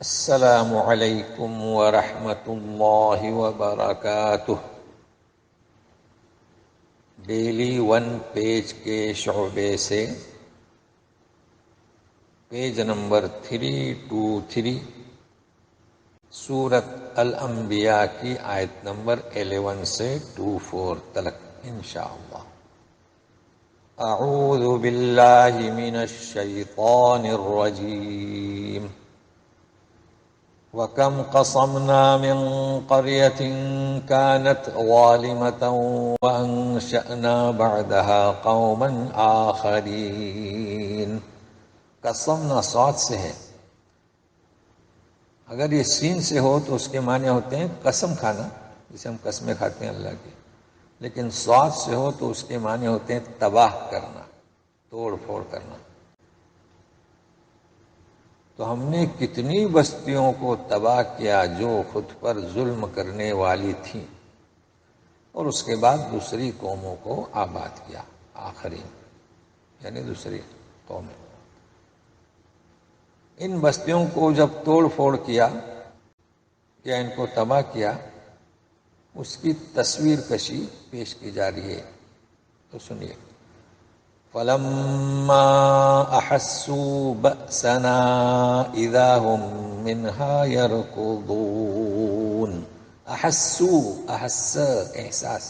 السلام علیکم ورحمۃ اللہ وبرکاتہ۔ ڈیلی ون پیج کے شعبے سے پیج نمبر 323 سورۃ الانبیاء کی آیت نمبر 11 سے 24 تلک انشاءاللہ۔ اعوذ باللہ من الشیطان الرجیم۔ وَكَمْ قَصَمْنَا مِنْ قَرْيَةٍ كَانَتْ ظَالِمَةً وَأَنشَأْنَا بَعْدَهَا قَوْمًا آخَرِينَ۔ قسمنا صاد سے ہے، اگر یہ سین سے ہو تو اس کے معنی ہوتے ہیں قسم کھانا، جسے ہم قسمیں کھاتے ہیں اللہ کی، لیکن صاد سے ہو تو اس کے معنی ہوتے ہیں تباہ کرنا، توڑ پھوڑ کرنا۔ تو ہم نے کتنی بستیوں کو تباہ کیا جو خود پر ظلم کرنے والی تھیں، اور اس کے بعد دوسری قوموں کو آباد کیا، آخرین یعنی دوسری قومیں۔ ان بستیوں کو جب توڑ پھوڑ کیا یا ان کو تباہ کیا، اس کی تصویر کشی پیش کی جا رہی ہے، تو سنیے۔ فَلَمَّا أَحَسُّوا بَأْسَنَا إِذَا هُمْ مِنْهَا يَرْكُضُونَ۔ احس احساس،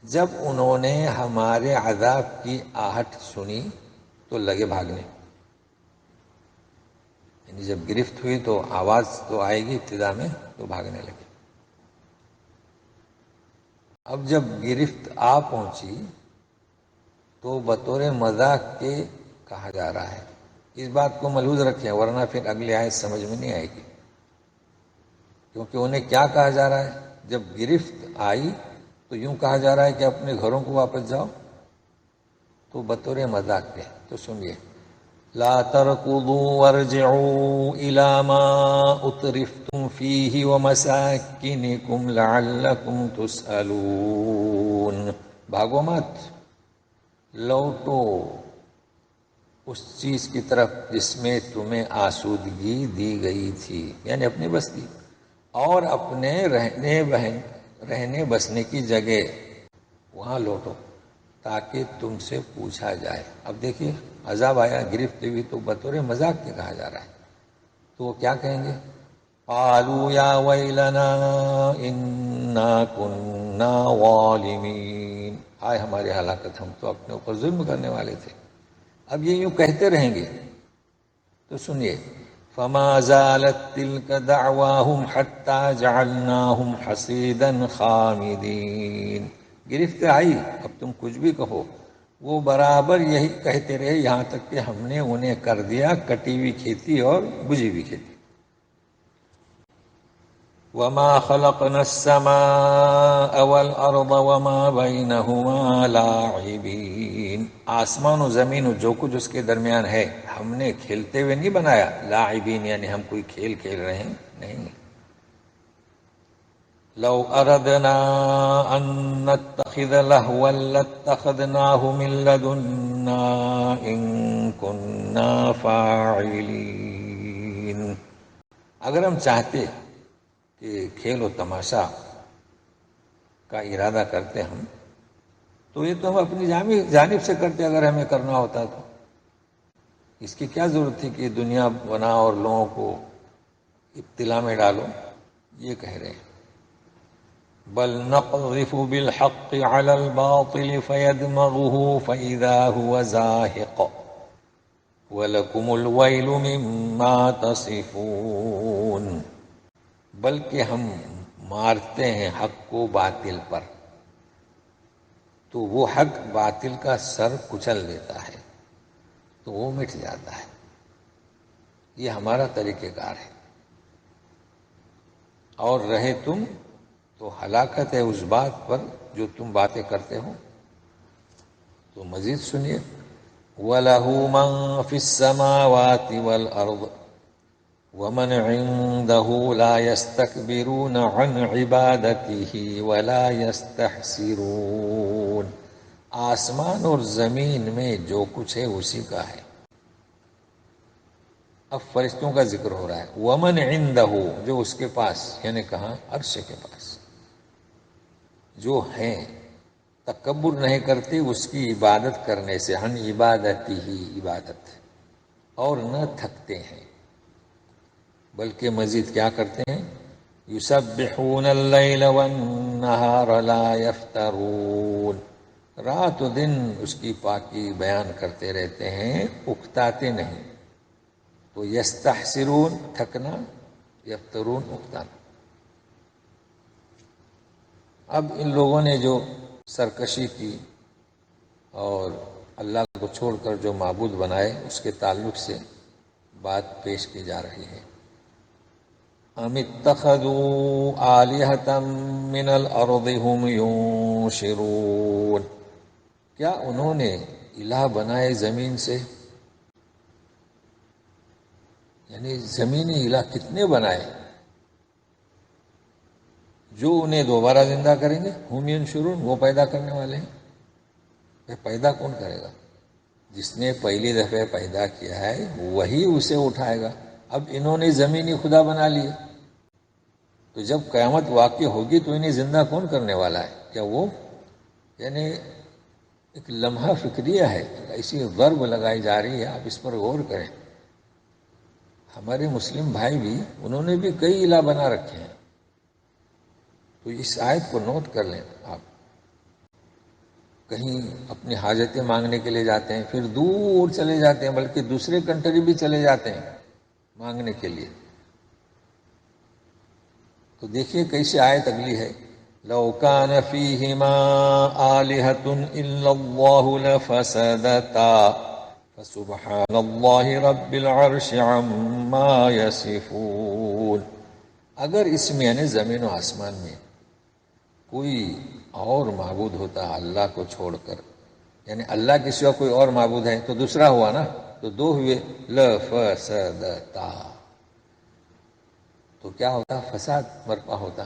جب انہوں نے ہمارے عذاب کی آہٹ سنی تو لگے بھاگنے، یعنی جب گرفت ہوئی تو آواز تو آئے گی ابتدا میں، تو بھاگنے لگے۔ اب جب گرفت آ پہنچی تو بطور مذاق کے کہا جا رہا ہے، اس بات کو ملحوظ رکھیں ورنہ پھر اگلی آیت سمجھ میں نہیں آئے گی، کیونکہ انہیں کیا کہا جا رہا ہے؟ جب گرفت آئی تو یوں کہا جا رہا ہے کہ اپنے گھروں کو واپس جاؤ، تو بطور مذاق کے۔ تو سنیے، لا تركضوا وارجعوا إلى ما أترفتم فيه ومساكنكم لعلكم تسألون۔ بھاگو مت، لوٹو اس چیز کی طرف جس میں تمہیں آسودگی دی گئی تھی، یعنی اپنی بستی اور اپنے رہنے بسنے کی جگہ، وہاں لوٹو تاکہ تم سے پوچھا جائے۔ اب دیکھیے، عذاب آیا، گرفت ہوئی، تو بطور مذاق کے کہا جا رہا ہے، تو وہ کیا کہیں گے؟ قالوا یا ویلنا انا کنا ظالمین، آئے ہماری ہلاکت، ہم تو اپنے اوپر ظلم کرنے والے تھے۔ اب یہ یوں کہتے رہیں گے، تو سنیے، فما زالت تلك دعواهم حتى جعلناهم حصيدا خامدين۔ گرفت آئی، اب تم کچھ بھی کہو، وہ برابر یہی کہتے رہے یہاں تک کہ ہم نے انہیں کر دیا کٹی ہوئی کھیتی اور بجھی ہوئی کھیتی۔ وما خلقنا السماء والارض وما بينهما لاعبين۔ آسمان و زمین و جو کچھ اس کے درمیان ہے ہم نے کھیلتے ہوئے نہیں بنایا، لاعبین یعنی ہم کوئی کھیل کھیل رہے ہیں نہیں۔ لو اردنا ان نتخذ لهوا لاتخذناه من لدنا ان كنا فاعلين۔ اگر ہم چاہتے کہ کھیل و تماشا کا ارادہ کرتے ہم، تو یہ تو ہم اپنی جانب سے کرتے، اگر ہمیں کرنا ہوتا تو اس کی کیا ضرورت تھی کہ دنیا بنا اور لوگوں کو ابتلا میں ڈالو۔ یہ کہہ رہے ہیں، بل نقذف بالحق على الباطل فيدمغه فإذا هو زاهق وَلَكُمُ الْوَيْلُ مِمَّا تَصِفُونَ۔ بلکہ ہم مارتے ہیں حق کو باطل پر، تو وہ حق باطل کا سر کچل دیتا ہے، تو وہ مٹ جاتا ہے۔ یہ ہمارا طریقہ کار ہے، اور رہے تم تو ہلاکت ہے اس بات پر جو تم باتیں کرتے ہو۔ تو مزید سنیے، وَلَهُ مَن فِي السَّمَاوَاتِ وَالْأَرْضِ وَمَنْ عِندَهُ لَا يَسْتَكْبِرُونَ عَنْ عِبَادَتِهِ وَلَا يَسْتَحْسِرُونَ۔ آسمان اور زمین میں جو کچھ ہے اسی کا ہے، اب فرشتوں کا ذکر ہو رہا ہے. ومن عندہ، جو اس کے پاس، یعنی کہاں؟ عرش کے پاس جو ہیں، تکبر نہیں کرتے اس کی عبادت کرنے سے، ہم عبادتی ہی عبادت، اور نہ تھکتے ہیں، بلکہ مزید کیا کرتے ہیں؟ یسبحون اللیل والنہار لا یفترون، رات و دن اس کی پاکی بیان کرتے رہتے ہیں، اکتاتے نہیں. تو یستحسرون تھکنا، یفترون اکتانا. اب ان لوگوں نے جو سرکشی کی اور اللہ کو چھوڑ کر جو معبود بنائے، اس کے تعلق سے بات پیش کی جا رہی ہے. ام اتخذوا آلہۃ من الارض هم ینشرون، کیا انہوں نے الہ بنائے زمین سے؟ یعنی زمینی الہ کتنے بنائے جو انہیں دوبارہ زندہ کریں گے؟ ہم ینشرون، وہ پیدا کرنے والے ہیں. یہ پیدا کون کرے گا؟ جس نے پہلی دفعہ پیدا کیا ہے وہی اسے اٹھائے گا. اب انہوں نے زمینی خدا بنا لیے، تو جب قیامت واقع ہوگی تو انہیں زندہ کون کرنے والا ہے؟ کیا وہ؟ یعنی ایک لمحہ فکریہ ہے، ایسی ضرب لگائی جا رہی ہے، آپ اس پر غور کریں. ہمارے مسلم بھائی بھی، انہوں نے بھی کئی الہ بنا رکھے ہیں. تو اس آیت کو نوٹ کر لیں. آپ کہیں اپنی حاجتیں مانگنے کے لیے جاتے ہیں، پھر دور چلے جاتے ہیں، بلکہ دوسرے کنٹری بھی چلے جاتے ہیں مانگنے کے لیے. تو دیکھیے کیسی آیت اگلی ہے. لو کان فیہما آلہۃ الا اللہ لفسدتا فسبحان اللہ رب العرش عما یصفون. اگر اس میں، یعنی زمین و آسمان میں، کوئی اور معبود ہوتا اللہ کو چھوڑ کر، یعنی اللہ کے سوا کوئی اور معبود ہے تو دوسرا ہوا نا، تو دو ہوئے، لفسدتا، تو کیا ہوتا؟ فساد برپا ہوتا.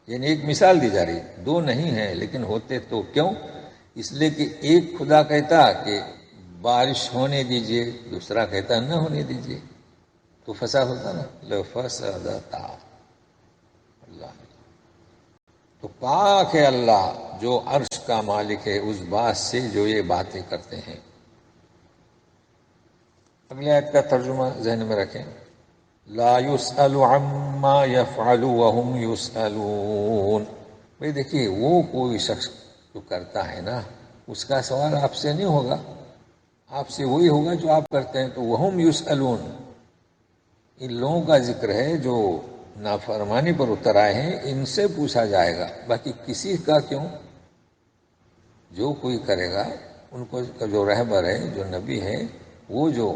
یعنی ایک مثال دی جا رہی ہے، دو نہیں ہیں لیکن ہوتے تو کیوں؟ اس لیے کہ ایک خدا کہتا کہ بارش ہونے دیجئے، دوسرا کہتا نہ ہونے دیجئے، تو فساد ہوتا نا. لفسدتا. اللہ تو پاک ہے اللہ جو عرش کا مالک ہے اس بات سے جو یہ باتیں کرتے ہیں. اگلی آیت کا ترجمہ ذہن میں رکھیں. لا يسأل عما يفعل وهم يسألون. بھئی دیکھیے، وہ کوئی شخص جو کرتا ہے نا، اس کا سوال آپ سے نہیں ہوگا، آپ سے وہی ہوگا جو آپ کرتے ہیں. تو وهم يسألون، ان لوگوں کا ذکر ہے جو نافرمانی پر اتر آئے ہیں، ان سے پوچھا جائے گا. باقی کسی کا کیوں؟ جو کوئی کرے گا، ان کو جو رہبر ہے، جو نبی ہے، وہ جو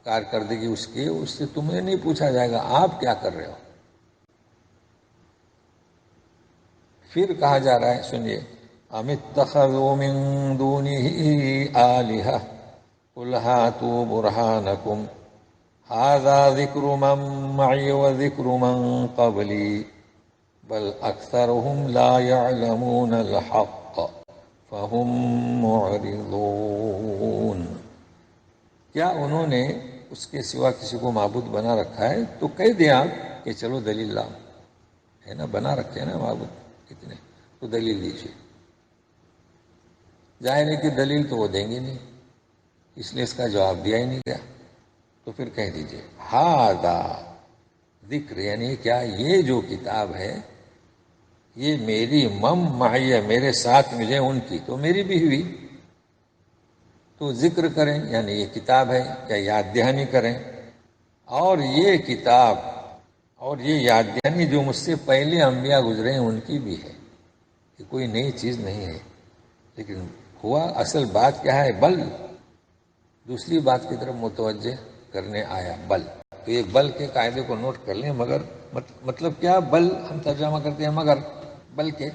کارکردگی اس کی، اس سے تمہیں نہیں پوچھا جائے گا آپ کیا کر رہے ہو. پھر کہا جا رہا ہے، سنیے. ام اتخذوا من دونه آلہۃ قل ہاتوا برہانکم ھذا ذکر من معی وذکر من قبلی بل اکثرهم لا يعلمون الحق فهم معرضون. کیا انہوں نے اس کے سوا کسی کو معبود بنا رکھا ہے؟ تو کہہ دیں آپ کہ چلو دلیل لاؤ. ہے نا، بنا رکھے ہیں نا معبود کتنے، تو دلیل دیجیے. ظاہر ہے کہ دلیل تو وہ دیں گے نہیں، اس لیے اس کا جواب دیا ہی نہیں گیا. تو پھر کہہ دیجیے ھذا ذکر، یعنی کیا؟ یہ جو کتاب ہے یہ میری معیہ، میرے ساتھ مجھے ان کی، تو میری بھی ہوئی. تو ذکر کریں، یعنی یہ کتاب ہے، یا یاد دہانی کریں. اور یہ کتاب اور یہ یاد دہانی جو مجھ سے پہلے انبیاء گزرے ہیں ان کی بھی ہے، یہ کوئی نئی چیز نہیں ہے. لیکن ہوا اصل بات کیا ہے؟ بل، دوسری بات کی طرف متوجہ کرنے آیا. بل، تو یہ بل کے قاعدے کو نوٹ کر لیں. مگر مطلب کیا؟ بل ہم ترجمہ کرتے ہیں مگر، بلکہ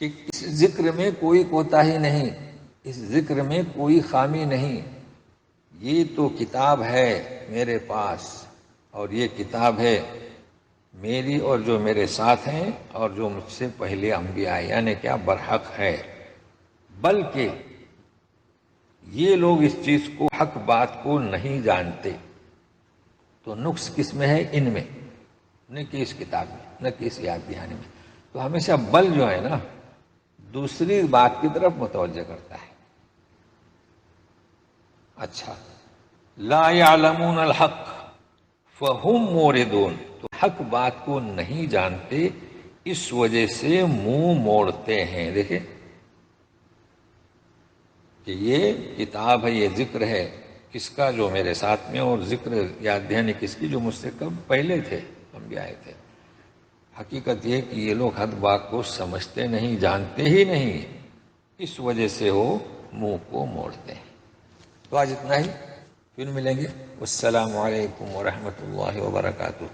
کہ اس ذکر میں کوئی کوتاہی نہیں، اس ذکر میں کوئی خامی نہیں. یہ تو کتاب ہے میرے پاس، اور یہ کتاب ہے میری اور جو میرے ساتھ ہیں اور جو مجھ سے پہلے انبیاء، یعنی کیا؟ برحق ہے. بلکہ یہ لوگ اس چیز کو، حق بات کو نہیں جانتے. تو نقص کس میں ہے؟ ان میں، نہ کہ اس کتاب میں، نہ کہ اس یاد دہانی میں. تو ہمیشہ بل جو ہے نا دوسری بات کی طرف متوجہ کرتا ہے. اچھا، لا یعلمون الحق فہم موردون، تو حق بات کو نہیں جانتے اس وجہ سے منہ موڑتے ہیں. دیکھیں کہ یہ کتاب ہے، یہ ذکر ہے کس کا؟ جو میرے ساتھ میں، اور ذکر یاد دہانی کس کی؟ جو مجھ سے کب پہلے تھے، انبیاء آئے تھے. حقیقت یہ کہ یہ لوگ حق بات کو سمجھتے نہیں، جانتے ہی نہیں، اس وجہ سے وہ منہ کو موڑتے ہیں. تو آج اتنا ہی، پھر ملیں گے. السلام علیکم ورحمۃ اللہ وبرکاتہ.